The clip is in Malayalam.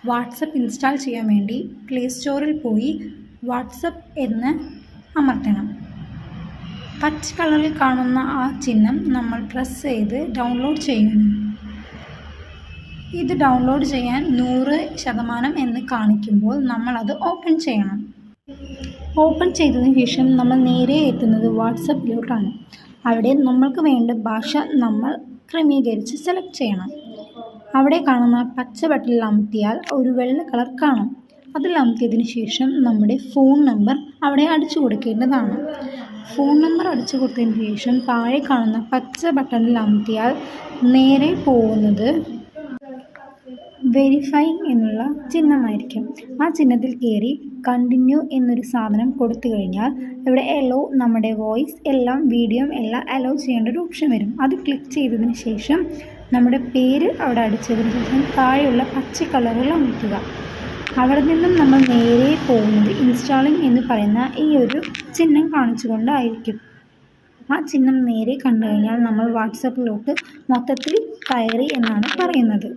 വാട്സപ്പ് ഇൻസ്റ്റാൾ ചെയ്യാൻ വേണ്ടി പ്ലേ സ്റ്റോറിൽ പോയി വാട്സപ്പ് എന്ന് അമർത്തണം. പച്ച കളറിൽ കാണുന്ന ആ ചിഹ്നം നമ്മൾ പ്രസ് ചെയ്ത് ഡൗൺലോഡ് ചെയ്യണം. ഇത് ഡൗൺലോഡ് ചെയ്യാൻ 100% എന്ന് കാണിക്കുമ്പോൾ നമ്മളത് ഓപ്പൺ ചെയ്യണം. ഓപ്പൺ ചെയ്തതിന് ശേഷം നമ്മൾ നേരെ എത്തുന്നത് വാട്സപ്പിലോട്ടാണ്. അവിടെ നമ്മൾക്ക് വേണ്ട ഭാഷ നമ്മൾ ക്രമീകരിച്ച് സെലക്ട് ചെയ്യണം. അവിടെ കാണുന്ന പച്ച ബട്ടണിൽ അമർത്തിയാൽ ഒരു വെള്ള കളർ കാണും. അതിൽ അമർത്തിയതിന് ശേഷം നമ്മുടെ ഫോൺ നമ്പർ അവിടെ അടിച്ചു കൊടുക്കേണ്ടതാണ്. ഫോൺ നമ്പർ അടിച്ചു കൊടുത്തതിന് ശേഷം താഴെ കാണുന്ന പച്ച ബട്ടണിൽ അമർത്തിയാൽ നേരെ പോകുന്നത് വെരിഫൈ എന്നുള്ള ചിഹ്നമായിരിക്കും. ആ ചിഹ്നത്തിൽ കയറി കണ്ടിന്യൂ എന്നൊരു സാധനം കൊടുത്തു കഴിഞ്ഞാൽ ഇവിടെ എലോ നമ്മുടെ വോയിസ് എല്ലാം വീഡിയോയും എല്ലാം അലോ ചെയ്യേണ്ട ഒരു ഓപ്ഷൻ വരും. അത് ക്ലിക്ക് ചെയ്തതിന് ശേഷം നമ്മുടെ പേര് അവിടെ അടിച്ചതിന് ശേഷം താഴെയുള്ള പച്ച കളറിൽ അമർത്തുക. അവിടെ നിന്നും നമ്മൾ നേരെ പോകുന്നത് ഇൻസ്റ്റാളിംഗ് എന്ന് പറയുന്ന ഈ ഒരു ചിഹ്നം കാണിച്ചുകൊണ്ടായിരിക്കും. ആ ചിഹ്നം നേരെ കണ്ടു കഴിഞ്ഞാൽ നമ്മൾ വാട്സപ്പിലോട്ട് മൊത്തത്തിൽ കയറി എന്നാണ് പറയുന്നത്.